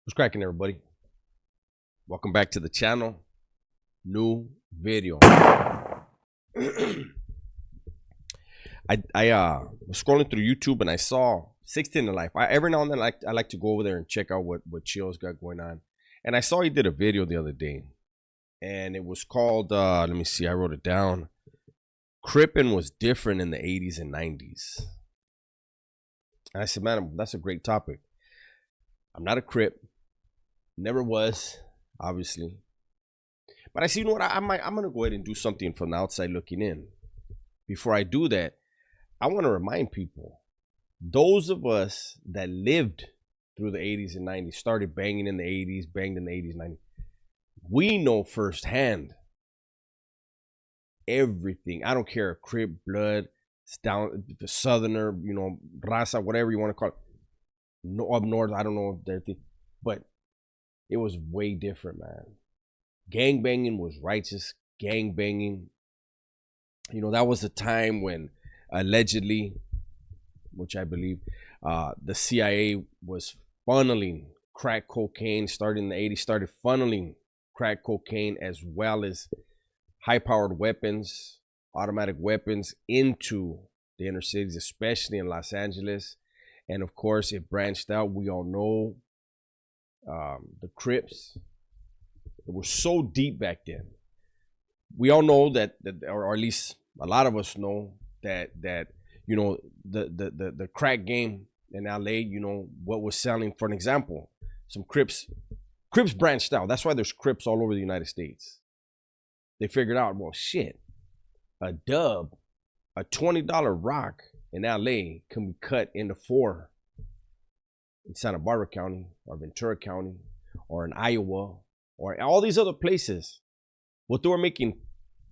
What's cracking, everybody? Welcome back to the channel. New video. I was scrolling through YouTube and I saw 16 to Life. Every now and then I like to go over there and check out what Chio's got going on. And I saw he did a video the other day, and it was called let me see, I wrote it down. Crippin' was different in the 80s and 90s. And I said, man, that's a great topic. I'm not a Crip. Never was, obviously. But I see, you know what? I'm gonna go ahead and do something from the outside looking in. Before I do that, I want to remind people, those of us that lived through the 80s and 90s, started banging in the 80s, banged in the 80s, 90s, we know firsthand everything. I don't care, Crip, blood, down, southerner, raza, whatever you want to call it. No, up north, I don't know everything, but it was way different, man. Gang banging was righteous. Gang banging, that was a time when allegedly, which I believe, the CIA was funneling crack cocaine, starting in the 80s, started funneling crack cocaine as well as high-powered weapons, automatic weapons into the inner cities, especially in Los Angeles. And of course, it branched out. We all know the Crips. It was so deep back then. We all know that or at least a lot of us know that the crack game in LA, what was selling. For an example, some Crips branched out. That's why there's Crips all over the United States. They figured out, well, shit, a dub, a $20 rock in LA can be cut into 4 in Santa Barbara County or Ventura County or in Iowa or all these other places. What they were making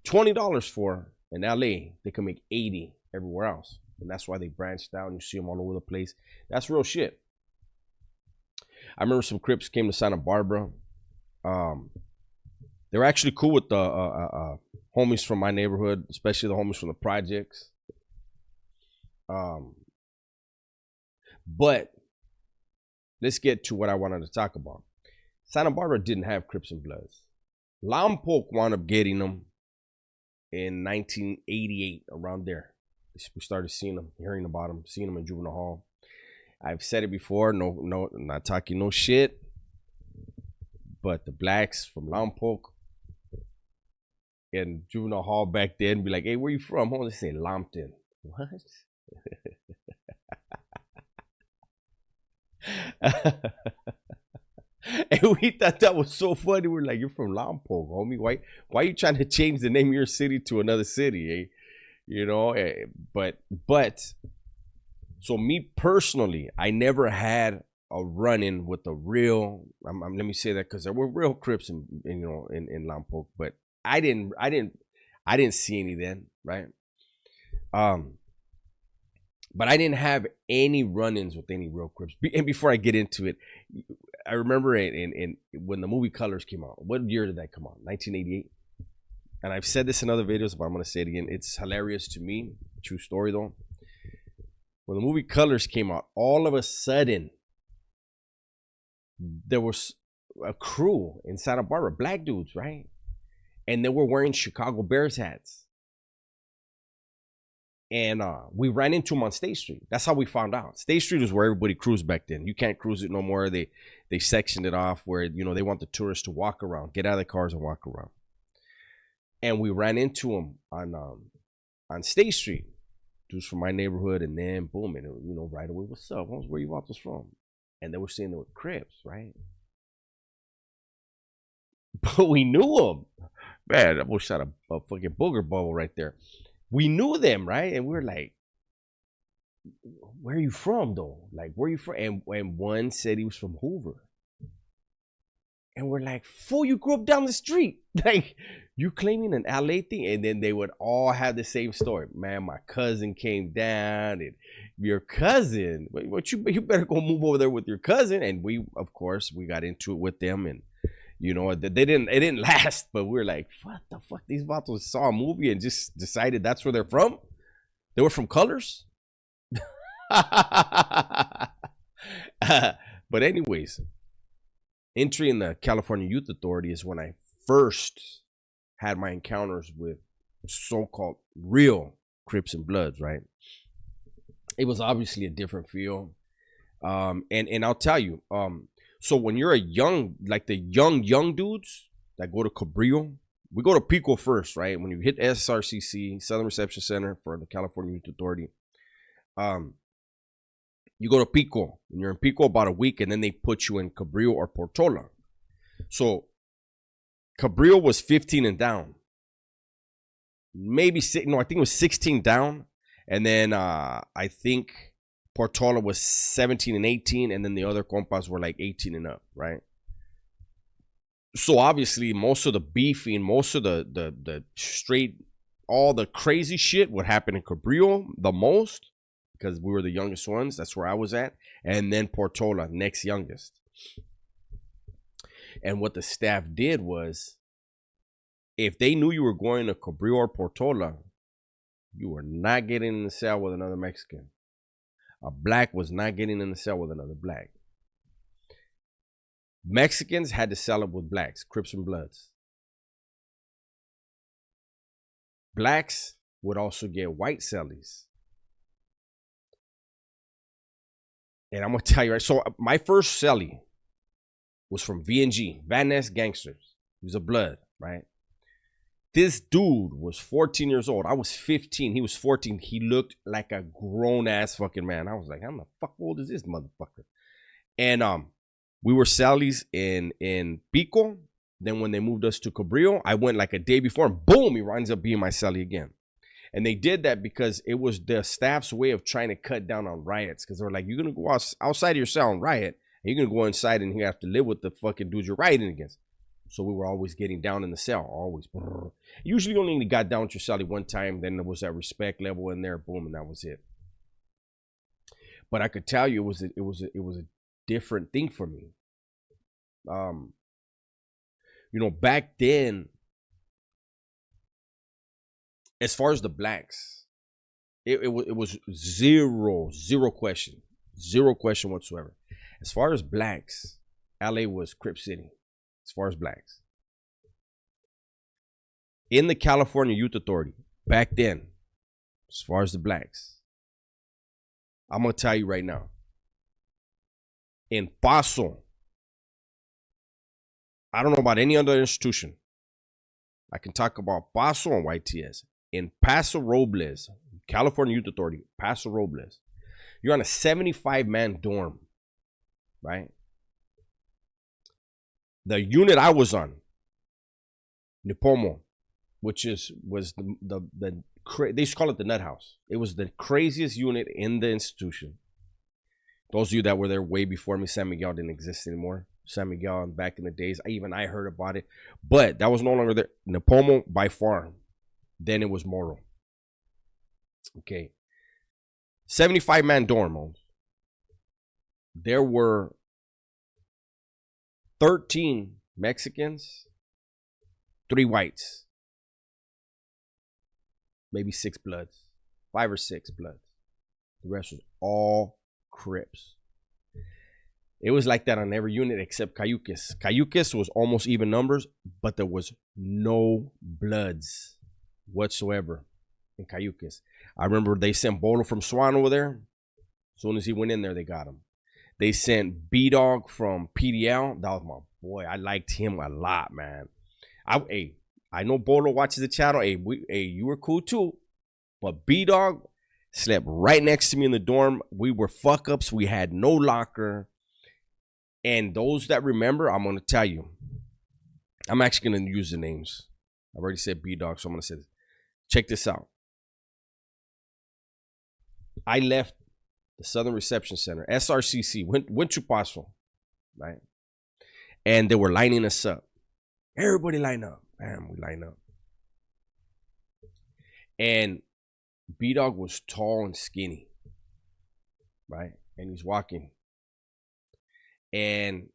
$20 for in LA, they can make 80 everywhere else. And that's why they branched out, and you see them all over the place. That's real shit. I remember some Crips came to Santa Barbara. They were actually cool with the homies from my neighborhood, especially the homies from the projects. But let's get to what I wanted to talk about. Santa Barbara didn't have Crips and Bloods. Lompoc wound up getting them in 1988, around there. We started seeing them, hearing about them, seeing them in juvenile hall. I've said it before, no, I'm not talking no shit, but the blacks from Lompoc in juvenile hall back then be like, hey, where you from? They say Lompton. What? And we thought that was so funny. We're like, you're from Lompoc, homie. Why are you trying to change the name of your city to another city, eh? But so me personally, I never had a run-in with a real. Let me say that because there were real Crips in Lompoc, but I didn't see any then, right? But I didn't have any run-ins with any real Crips. And before I get into it, I remember in when the movie Colors came out. What year did that come out? 1988. And I've said this in other videos, but I'm going to say it again. It's hilarious to me. True story, though. When the movie Colors came out, all of a sudden, there was a crew in Santa Barbara, black dudes, right? And they were wearing Chicago Bears hats. And we ran into them on State Street. That's how we found out. State Street is where everybody cruised back then. You can't cruise it no more. They sectioned it off where, they want the tourists to walk around, get out of the cars and walk around. And we ran into them on State Street. Dudes from my neighborhood, and then boom, and right away, what's up? Where you want this from? And they were saying they were Crips, right? But we knew them. Man, I almost shot a fucking booger bubble right there. We knew them, right? And we were like, where are you from, though? Like, where are you from? And one said he was from Hoover. And we're like, fool, you grew up down the street. Like, you claiming an LA thing? And then they would all have the same story. Man, my cousin came down, and your cousin, what you better go move over there with your cousin. And we, of course, we got into it with them, and it didn't last, but we were like, what the fuck? These vatos saw a movie and just decided that's where they're from. They were from Colors. But anyways, entering the California Youth Authority is when I first had my encounters with so-called real Crips and Bloods, right? It was obviously a different feel. And I'll tell you, so when you're a young, like the young dudes that go to Cabrillo, we go to Pico first, right? When you hit SRCC, Southern Reception Center for the California Youth Authority, you go to Pico, and you're in Pico about a week, and then they put you in Cabrillo or Portola. So Cabrillo was 15 and down. Maybe, no, I think it was 16 down. And then I think Portola was 17 and 18, and then the other compas were like 18 and up, right? So obviously, most of the beefing, most of the straight, all the crazy shit would happen in Cabrillo the most, because we were the youngest ones. That's where I was at. And then Portola, next youngest. And what the staff did was, if they knew you were going to Cabrillo or Portola, you were not getting in the cell with another Mexican. A black was not getting in the cell with another black. Mexicans had to cell up with blacks, Crips and Bloods. Blacks would also get white cellies. And I'm going to tell you, right? So my first cellie was from VNG, Van Ness Gangsters. He was a Blood, right? This dude was 14 years old. I was 15. He was 14. He looked like a grown-ass fucking man. I was like, how the fuck old is this motherfucker? And we were cellies in Pico. Then when they moved us to Cabrillo, I went like a day before, and boom, he winds up being my cellie again. And they did that because it was the staff's way of trying to cut down on riots. Because they were like, you're going to go outside of your cell and riot, and you're going to go inside and you have to live with the fucking dudes you're rioting against. So we were always getting down in the cell, always. Usually only got down with your cellie one time. Then there was that respect level in there, boom, and that was it. But I could tell you it was a different thing for me. You know, back then, as far as the blacks, it was zero question whatsoever. As far as blacks, LA was Crip City. As far as blacks, in the California Youth Authority back then, as far as the blacks, I'm gonna tell you right now, in Paso, I don't know about any other institution. I can talk about Paso and YTS. In Paso Robles, California Youth Authority, Paso Robles, you're on a 75-man dorm, right? The unit I was on, Nipomo, which was the they used to call it the nut house. It was the craziest unit in the institution. Those of you that were there way before me, San Miguel didn't exist anymore. San Miguel back in the days, I heard about it, but that was no longer there. Nipomo by far. Then it was Moro. Okay, 75-man dorm. There were 13 Mexicans, 3 whites, maybe 6 Bloods, 5 or 6 Bloods. The rest was all Crips. It was like that on every unit except Cayucas. Cayucas was almost even numbers, but there was no Bloods whatsoever in Cayucas. I remember they sent Bolo from Swan over there. As soon as he went in there, they got him. They sent B-Dog from PDL. That was my boy. I liked him a lot, man. I know Bolo watches the channel. You were cool too. But B-Dog slept right next to me in the dorm. We were fuck-ups. We had no locker. And those that remember, I'm going to tell you. I'm actually going to use the names. I've already said B-Dog, so I'm going to say this. Check this out. I left the Southern Reception Center, SRCC, went to Paso, right? And they were lining us up. Everybody line up. Bam, we line up. And B-Dog was tall and skinny, right? And he's walking. And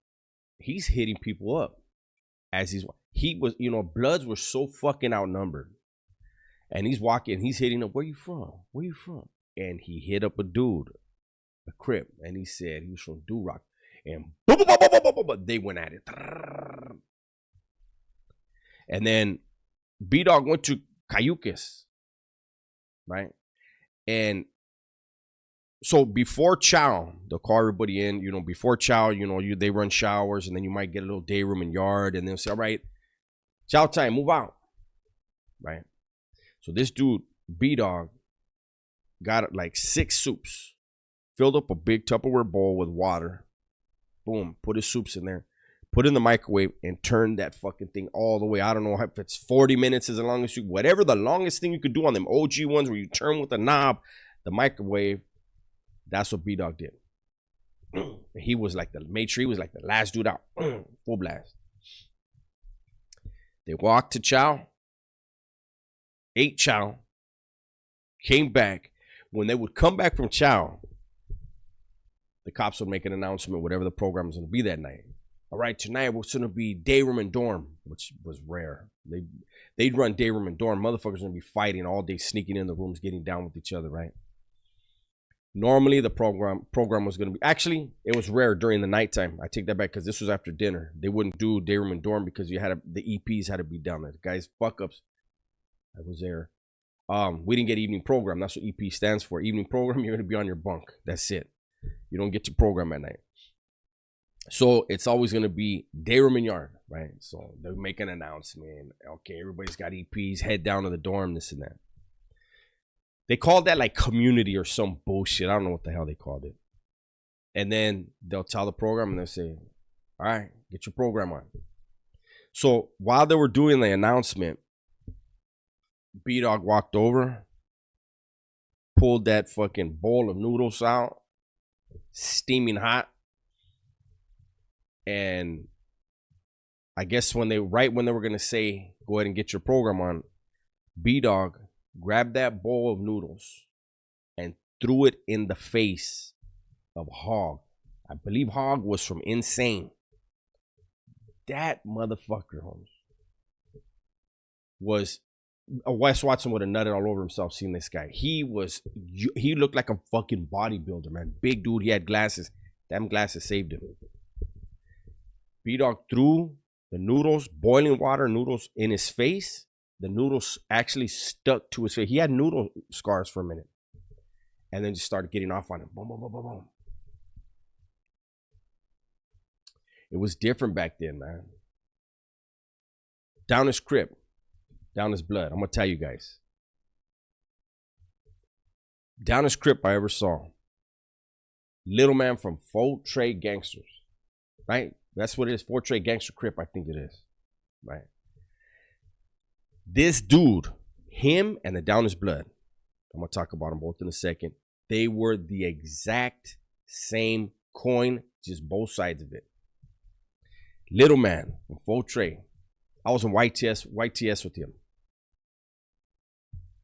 he's hitting people up as he was, Bloods were so fucking outnumbered. And he's walking, he's hitting up, where you from? And he hit up a dude, a Crip, and he said he was from Duroc. and boom, boom, boom, boom, boom, boom, boom, they went at it. And then B-Dog went to Cayuques, right? And so before chow, they'll call everybody in, you know, before chow, you know, they run showers, and then you might get a little day room and yard, and they'll say, all right, chow time, move out, right? So this dude, B-Dog, got like 6 soups, filled up a big Tupperware bowl with water, boom, put his soups in there, put it in the microwave, and turn that fucking thing all the way. I don't know if it's 40 minutes is the longest you, whatever the longest thing you could do on them OG ones where you turn with the knob, the microwave. That's what B-Dog did. He was like made sure he was like the last dude out. Full blast. They walked to chow, ate chow, came back. When they would come back from chow, the cops would make an announcement, whatever the program was going to be that night. All right, tonight we're going to be day room and dorm, which was rare. They'd run day room and dorm. Motherfuckers going to be fighting all day, sneaking in the rooms, getting down with each other, right? Normally, the program was going to be, actually, it was rare during the nighttime. I take that back because this was after dinner. They wouldn't do day room and dorm because the EPs had to be down there. The guys, fuck ups. I was there. We didn't get evening program. That's what EP stands for. Evening program, you're going to be on your bunk. That's it. You don't get to program at night. So it's always going to be day room and yard, right? So they'll make an announcement. Okay, everybody's got EPs. Head down to the dorm, this and that. They called that like community or some bullshit. I don't know what the hell they called it. And then they'll tell the program and they'll say, all right, get your program on. So while they were doing the announcement, B-Dog walked over, pulled that fucking bowl of noodles out, steaming hot. And I guess when they were going to say, go ahead and get your program on, B-Dog grabbed that bowl of noodles and threw it in the face of Hog. I believe Hog was from Insane. That motherfucker, Holmes, was Wes Watson would have nutted all over himself seeing this guy. He looked like a fucking bodybuilder, man. Big dude. He had glasses. Damn glasses saved him. B-Dog threw the noodles, boiling water noodles, in his face. The noodles actually stuck to his face. He had noodle scars for a minute. And then just started getting off on him. Boom, boom, boom, boom, boom. It was different back then, man. Down his Crip. Down his blood. I'm going to tell you guys. Down his Crip I ever saw. Little man from Fort Trade Gangsters. Right? That's what it is. Fort Trade Gangster Crip, I think it is. Right? This dude, him and the Down His Blood, I'm going to talk about them both in a second. They were the exact same coin, just both sides of it. Little man from Fort Trade. I was in YTS with him.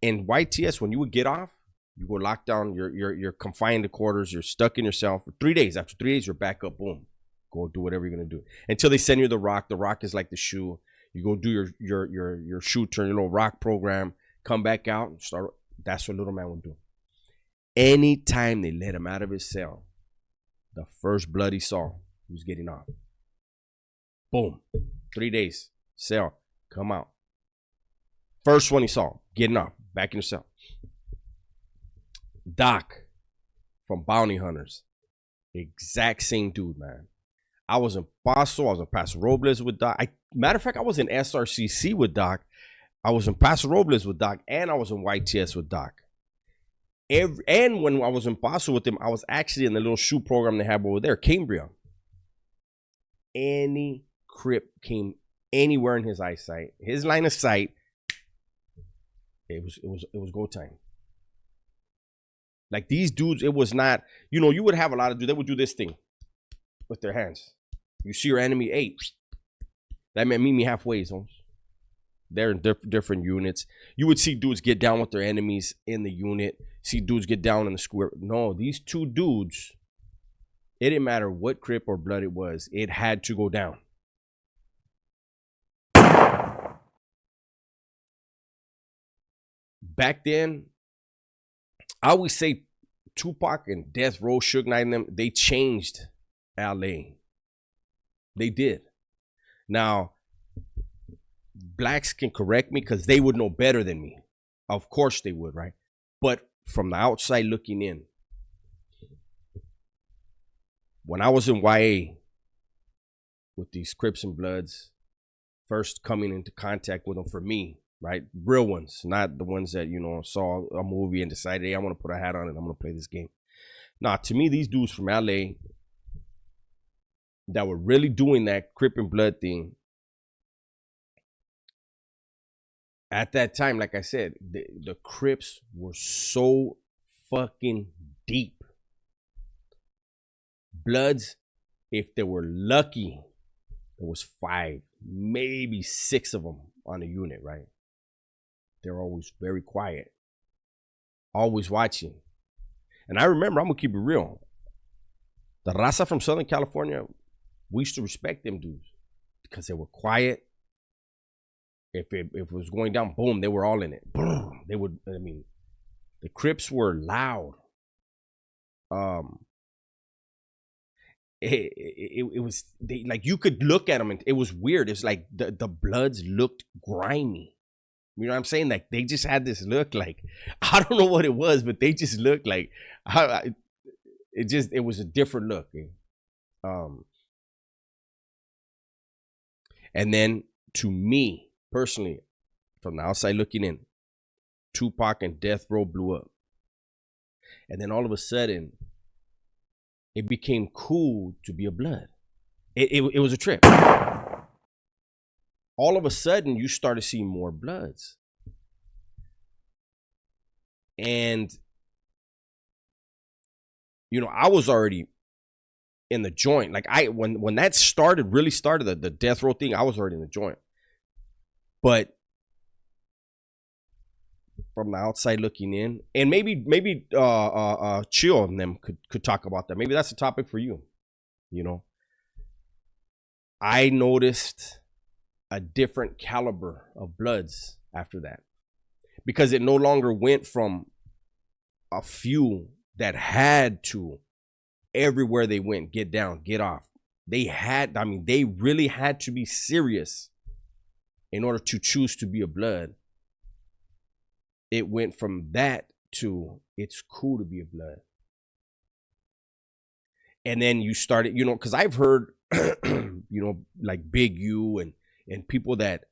In YTS, when you would get off, you go lock down, you're confined to quarters, you're stuck in your cell for 3 days. After 3 days, you're back up, boom. Go do whatever you're going to do. Until they send you the rock. The rock is like the shoe. You go do your shoe turn, your little rock program, come back out and start. That's what little man would do. Anytime they let him out of his cell, the first blood he saw, he was getting off. Boom. 3 days. Cell. Come out. First one he saw, getting off. Back in your cell. Doc from Bounty Hunters. Exact same dude, man. I was in Paso. I was in Paso Robles with Doc. Matter of fact, I was in SRCC with Doc. I was in Paso Robles with Doc. And I was in YTS with Doc. And when I was in Paso with him, I was actually in the little shoe program they have over there, Cambria. Any Crip came anywhere in his eyesight, his line of sight, it was go time. Like these dudes, it was not, you would have a lot of dudes, they would do this thing with their hands. You see your enemy, hey, that man meet me halfway, Holmes. They're in different units. You would see dudes get down with their enemies in the unit, see dudes get down in the square. No, these two dudes, it didn't matter what Crip or blood it was, it had to go down. Back then, I always say Tupac and Death Row, Suge Knight and them, they changed LA. They did. Now, blacks can correct me because they would know better than me. Of course they would, right? But from the outside looking in, when I was in YA with these Crips and Bloods, first coming into contact with them for me, right? Real ones, not the ones that, saw a movie and decided, hey, I want to put a hat on and I'm going to play this game. Nah, to me, these dudes from LA that were really doing that Crip and Blood thing, at that time, like I said, the Crips were so fucking deep. Bloods, if they were lucky, there was 5, maybe 6 of them on a unit, right? They're always very quiet, always watching. And I remember, I'm gonna keep it real, the raza from Southern California, we used to respect them dudes because they were quiet. If it was going down, boom, they were all in it. Boom, they would. I mean, the Crips were loud. It was like you could look at them and it was weird. It's like the Bloods looked grimy. You know what I'm saying? Like they just had this look. Like I don't know what it was, but they just looked like it was a different look. And then to me personally, from the outside looking in, Tupac and Death Row blew up. And then all of a sudden, it became cool to be a Blood. It was a trip. All of a sudden, you started seeing more Bloods. And, I was already in the joint. Like when that really started, the Death Row thing, I was already in the joint. But from the outside looking in, and maybe Chill and them could talk about that. Maybe that's a topic for you. I noticed a different caliber of Bloods after that, because it no longer went from a few that had to everywhere they went get down, get off. They really had to be serious in order to choose to be a Blood. It went from that to it's cool to be a Blood. And then you started, because I've heard, like Big U and people that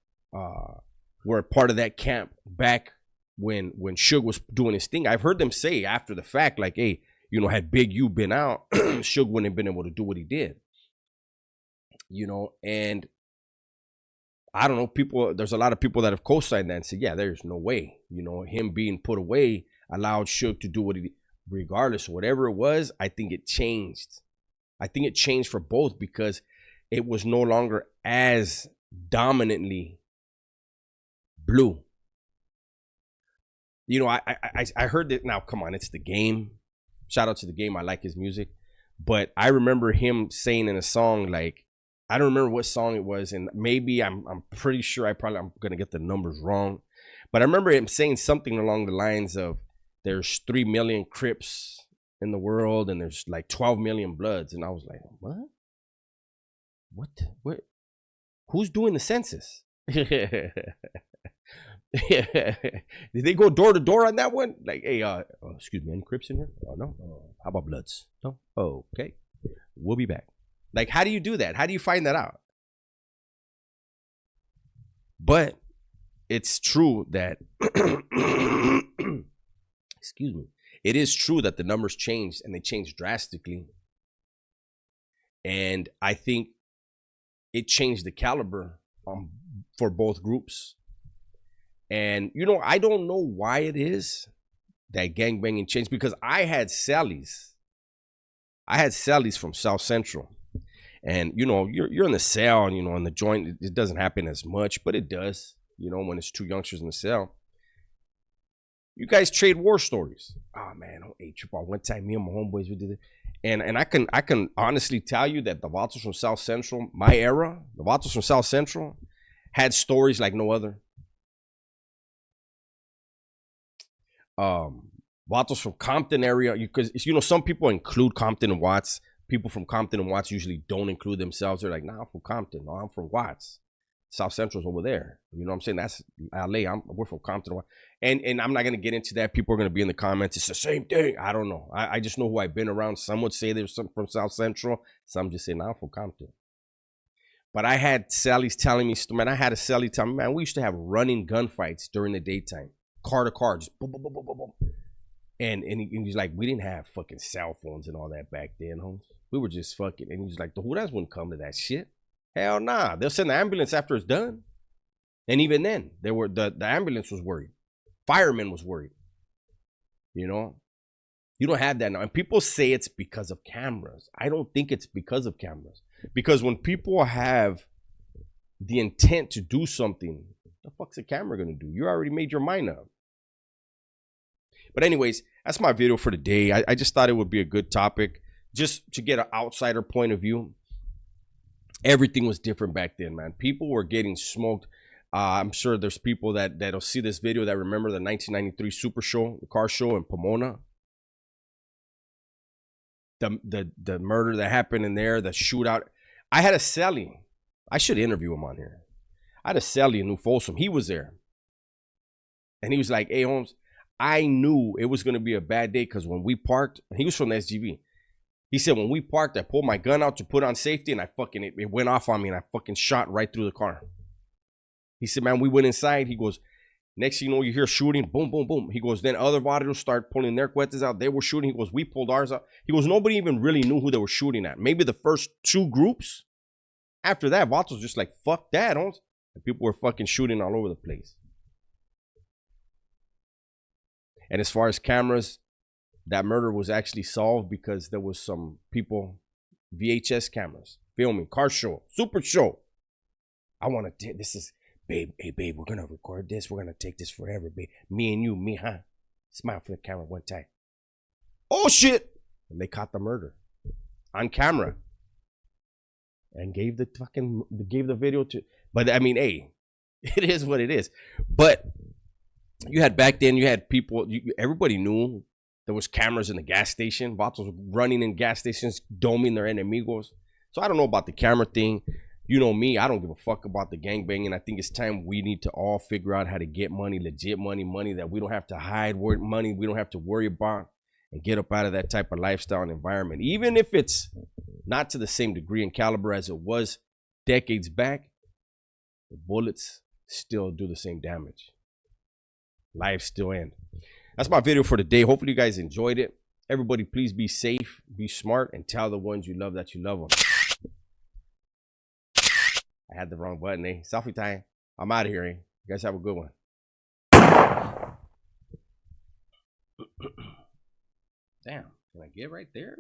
were a part of that camp back when Suge was doing his thing. I've heard them say after the fact, like, hey, had Big U been out, Suge wouldn't have been able to do what he did. And I don't know, there's a lot of people that have co-signed that and said, yeah, there's no way, him being put away allowed Suge to do what he did. Regardless, whatever it was, I think it changed. I think it changed for both because it was no longer as dominantly blue. I heard that. Now, come on, it's The Game. Shout out to The Game. I like his music. But I remember him saying in a song, like, I don't remember what song it was, and maybe I'm pretty sure I'm gonna get the numbers wrong, but I remember him saying something along the lines of, "There's 3 million Crips in the world, and there's like 12 million Bloods," and I was like, "What? Who's doing the census?" Did they go door to door on that one? Like, hey, excuse me, any Crips in here? Oh no. How about Bloods? No. Oh, okay. We'll be back. Like, how do you do that? How do you find that out? But it's true that, excuse me, it is true that the numbers changed, and they changed drastically. And I think it changed the caliber for both groups. And, I don't know why it is that gangbanging changed, because I had Sally's from South Central. And, you're in the cell, and, in the joint, it doesn't happen as much, but it does, when it's 2 youngsters in the cell. You guys trade war stories. Oh, man, hey, Tupac, one time me and my homeboys, we did it. And I can honestly tell you that the Vatos from South Central, my era, the Vatos from South Central had stories like no other. Vatos from Compton area, because some people include Compton and Watts. People from Compton and Watts usually don't include themselves. They're like, nah, I'm from Compton. No, I'm from Watts. South Central's over there. You know what I'm saying? That's LA. We're from Compton. And I'm not going to get into that. People are going to be in the comments. It's the same thing. I don't know. I just know who I've been around. Some would say there's some from South Central. Some just say, nah, I'm from Compton. But I had Sally's telling me, man, I had a Sally tell me, man, we used to have running gunfights during the daytime. Car to car, just boom, boom, boom, boom, boom, boom. And he's like, we didn't have fucking cell phones and all that back then, Holmes. We were just fucking, and he's like, the Hudas wouldn't come to that shit. Hell nah. They'll send the ambulance after it's done. And even then, the ambulance was worried. Fireman was worried. You know? You don't have that now. And people say it's because of cameras. I don't think it's because of cameras. Because when people have the intent to do something, the fuck's a camera gonna do? You already made your mind up. But anyways, that's my video for today. I just thought it would be a good topic just to get an outsider point of view. Everything was different back then, man. People were getting smoked. I'm sure there's people that'll see this video that remember the 1993 Super Show, the car show in Pomona. The murder that happened in there, the shootout. I had a cellie. I should interview him on here. I had a cellie in New Folsom. He was there. And he was like, hey, Holmes, I knew it was going to be a bad day because when we parked, he was from the SGV. He said, when we parked, I pulled my gun out to put on safety and it went off on me and I fucking shot right through the car. He said, man, we went inside. He goes, next thing you know, you hear shooting, boom, boom, boom. He goes, then other vatos start pulling their cuetes out. They were shooting. He goes, we pulled ours out. He goes, nobody even really knew who they were shooting at. Maybe the first two groups. After that, vatos was just like, fuck that, Holmes. And people were fucking shooting all over the place. And as far as cameras, that murder was actually solved because there was some people, VHS cameras, filming, car show, super show. I want to, this is, babe, hey, babe, we're going to record this. We're going to take this forever, babe. Me and you, me, huh? Smile for the camera one time. Oh, shit. And they caught the murder on camera and gave the video to, but I mean, hey, it is what it is. But you had back then, you had people, everybody knew there was cameras in the gas station. Vatos running in gas stations, doming their enemigos. So I don't know about the camera thing. You know me, I don't give a fuck about the gangbanging. I think it's time we need to all figure out how to get money, legit money, money that we don't have to hide, money we don't have to worry about, and get up out of that type of lifestyle and environment. Even if it's not to the same degree and caliber as it was decades back, the bullets still do the same damage. Lives still end. That's my video for today. Hopefully you guys enjoyed it. Everybody, please be safe, be smart, and tell the ones you love that you love them. I had the wrong button, eh? Selfie time. I'm out of here, eh? You guys have a good one. Damn, can I get right there?